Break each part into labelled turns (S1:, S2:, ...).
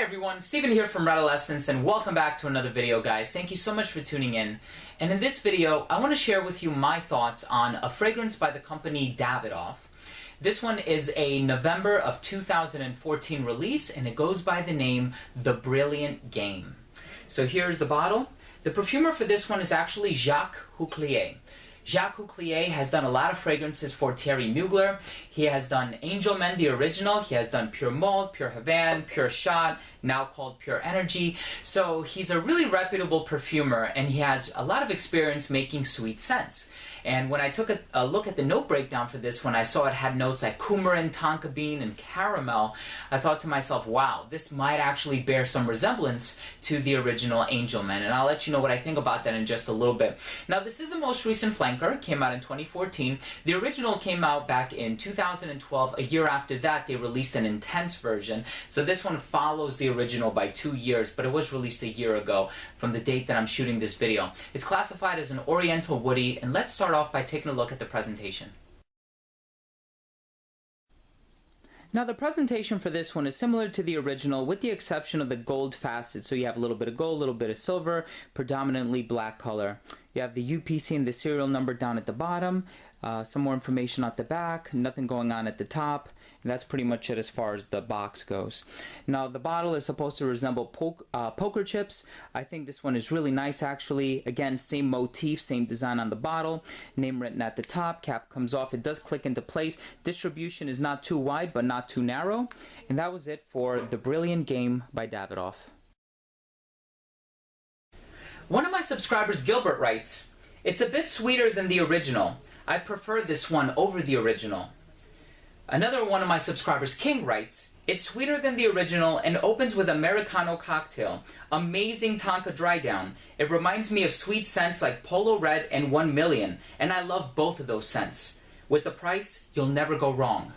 S1: everyone, Steven here from Radolescence, and welcome back to another video, guys. Thank you so much for tuning in. And in this video, I want to share with you my thoughts on a fragrance by the company Davidoff. This one is a November of 2014 release, and it goes by the name The Brilliant Game. So here's the bottle. The perfumer for this one is actually Jacques Huclier. Jacques Huclier has done a lot of fragrances for Thierry Mugler. He has done Angel Men, the original. He has done Pure Mold, Pure Havane, Pure Shot, now called Pure Energy. So he's a really reputable perfumer, and he has a lot of experience making sweet scents. And when I took a look at the note breakdown for this one, I saw it had notes like coumarin, tonka bean, and caramel. I thought to myself, wow, this might actually bear some resemblance to the original Angel Men. And I'll let you know what I think about that in just a little bit. Now, this is the most recent flanker. Came out in 2014. The original came out back in 2012. A year after that, they released an intense version. So this one follows the original by 2 years, but it was released a year ago from the date that I'm shooting this video. It's classified as an Oriental Woody, and let's start off by taking a look at the presentation. Now, the presentation for this one is similar to the original with the exception of the gold facet. So you have a little bit of gold, a little bit of silver, predominantly black color. You have the UPC and the serial number down at the bottom, some more information at the back, nothing going on at the top, and that's pretty much it as far as the box goes. Now, the bottle is supposed to resemble poker chips. I think this one is really nice, actually. Again, same motif, same design on the bottle, name written at the top, cap comes off, it does click into place. Distribution is not too wide, but not too narrow. And that was it for The Brilliant Game by Davidoff. One of my subscribers, Gilbert, writes, "It's a bit sweeter than the original. I prefer this one over the original." Another one of my subscribers, King, writes, "It's sweeter than the original and opens with Americano cocktail. Amazing tonka dry down. It reminds me of sweet scents like Polo Red and 1 Million, and I love both of those scents. With the price, you'll never go wrong."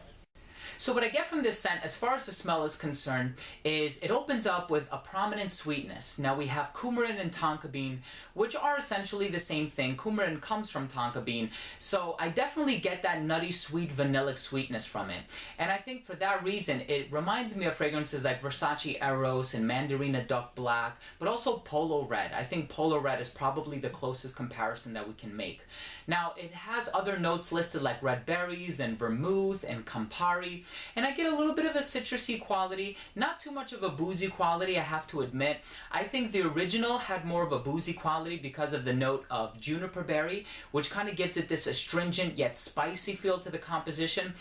S1: So what I get from this scent, as far as the smell is concerned, is it opens up with a prominent sweetness. Now we have coumarin and tonka bean, which are essentially the same thing. Coumarin comes from tonka bean, so I definitely get that nutty, sweet, vanillic sweetness from it. And I think for that reason, it reminds me of fragrances like Versace Eros and Mandarina Duck Black, but also Polo Red. I think Polo Red is probably the closest comparison that we can make. Now, it has other notes listed like red berries and vermouth and Campari. And I get a little bit of a citrusy quality, not too much of a boozy quality, I have to admit. I think the original had more of a boozy quality because of the note of juniper berry, which kind of gives it this astringent yet spicy feel to the composition.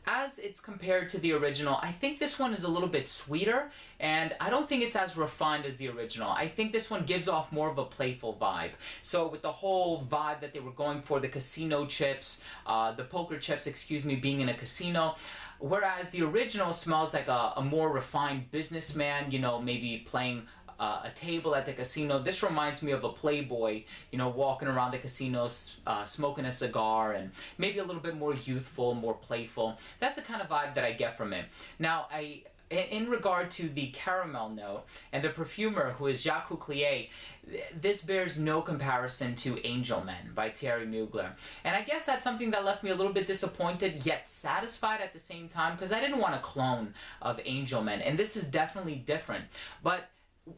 S1: As it's compared to the original, I think this one is a little bit sweeter, and I don't think it's as refined as the original. I think this one gives off more of a playful vibe. So with the whole vibe that they were going for, the casino chips, the poker chips, excuse me, being in a casino, whereas the original smells like a more refined businessman, you know, maybe playing a table at the casino. This reminds me of a playboy, you know, walking around the casino, smoking a cigar, and maybe a little bit more youthful, more playful. That's the kind of vibe that I get from it. Now, in regard to the caramel note, and the perfumer, who is Jacques Huclier, this bears no comparison to Angel Men by Thierry Mugler. And I guess that's something that left me a little bit disappointed, yet satisfied at the same time, because I didn't want a clone of Angel Men, and this is definitely different. But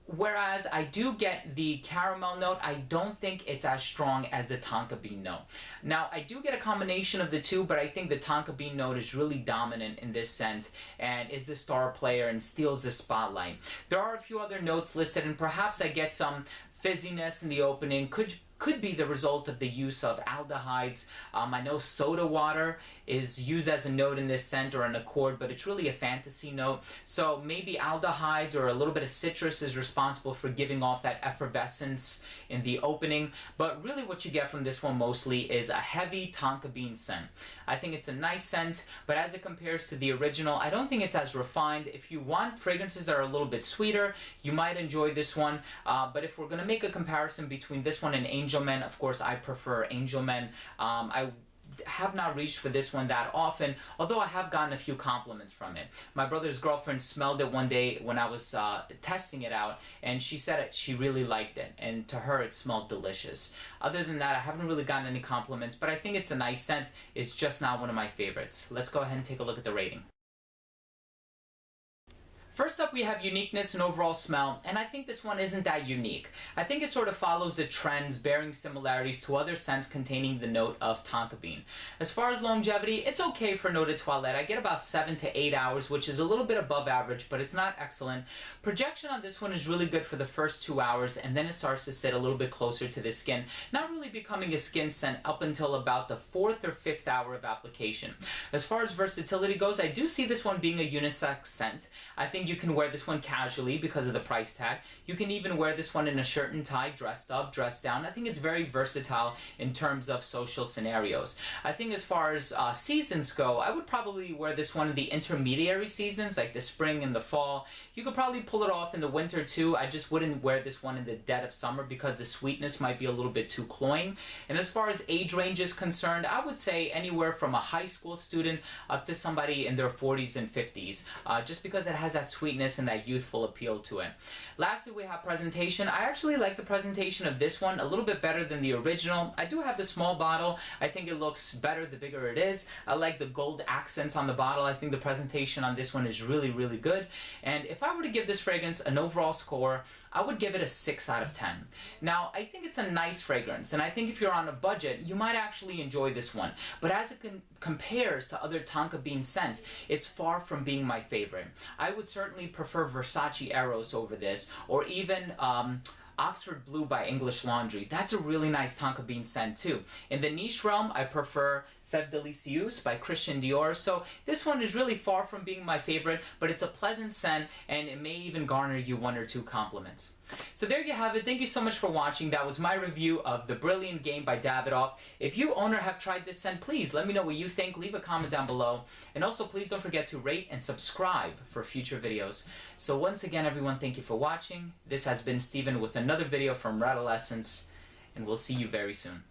S1: whereas I do get the caramel note, I don't think it's as strong as the tonka bean note. Now, I do get a combination of the two, but I think the tonka bean note is really dominant in this scent and is the star player and steals the spotlight. There are a few other notes listed, and perhaps I get some fizziness in the opening. Could be the result of the use of aldehydes. I know soda water is used as a note in this scent, or an accord, but it's really a fantasy note. So maybe aldehydes or a little bit of citrus is responsible for giving off that effervescence in the opening. But really what you get from this one mostly is a heavy tonka bean scent. I think it's a nice scent, but as it compares to the original, I don't think it's as refined. If you want fragrances that are a little bit sweeter, you might enjoy this one. But if we're going to make a comparison between this one and Angel Men, of course I prefer Angel Men. I have not reached for this one that often, although I have gotten a few compliments from it. My brother's girlfriend smelled it one day when I was testing it out, and she said she really liked it, and to her it smelled delicious. Other than that, I haven't really gotten any compliments, but I think it's a nice scent. It's just not one of my favorites. Let's go ahead and take a look at the rating. First up, we have uniqueness and overall smell, and I think this one isn't that unique. I think it sort of follows the trends, bearing similarities to other scents containing the note of tonka bean. As far as longevity, it's okay for Eau de Toilette. I get about 7 to 8 hours, which is a little bit above average, but it's not excellent. Projection on this one is really good for the first 2 hours, and then it starts to sit a little bit closer to the skin, not really becoming a skin scent up until about the 4th or 5th hour of application. As far as versatility goes, I do see this one being a unisex scent. I think you can wear this one casually because of the price tag. You can even wear this one in a shirt and tie, dressed up, dressed down. I think it's very versatile in terms of social scenarios. I think as far as seasons go, I would probably wear this one in the intermediary seasons, like the spring and the fall. You could probably pull it off in the winter too. I just wouldn't wear this one in the dead of summer because the sweetness might be a little bit too cloying. And as far as age range is concerned, I would say anywhere from a high school student up to somebody in their 40s and 50s, just because it has that sweetness and that youthful appeal to it. Lastly, we have presentation. I actually like the presentation of this one a little bit better than the original. I do have the small bottle. I think it looks better the bigger it is. I like the gold accents on the bottle. I think the presentation on this one is really, really good. And if I were to give this fragrance an overall score, I would give it a 6 out of 10. Now, I think it's a nice fragrance, and I think if you're on a budget, you might actually enjoy this one. But as it compares to other tonka bean scents, it's far from being my favorite. I would certainly prefer Versace Eros over this, or even Oxford Blue by English Laundry. That's a really nice tonka bean scent too. In the niche realm, I prefer Fève Délicieuse by Christian Dior. So this one is really far from being my favorite, but it's a pleasant scent, and it may even garner you 1 or 2 compliments. So there you have it. Thank you so much for watching. That was my review of The Brilliant Game by Davidoff. If you own or have tried this scent, please let me know what you think. Leave a comment down below. And also, please don't forget to rate and subscribe for future videos. So once again, everyone, thank you for watching. This has been Steven with another video from Rattle Essence, and we'll see you very soon.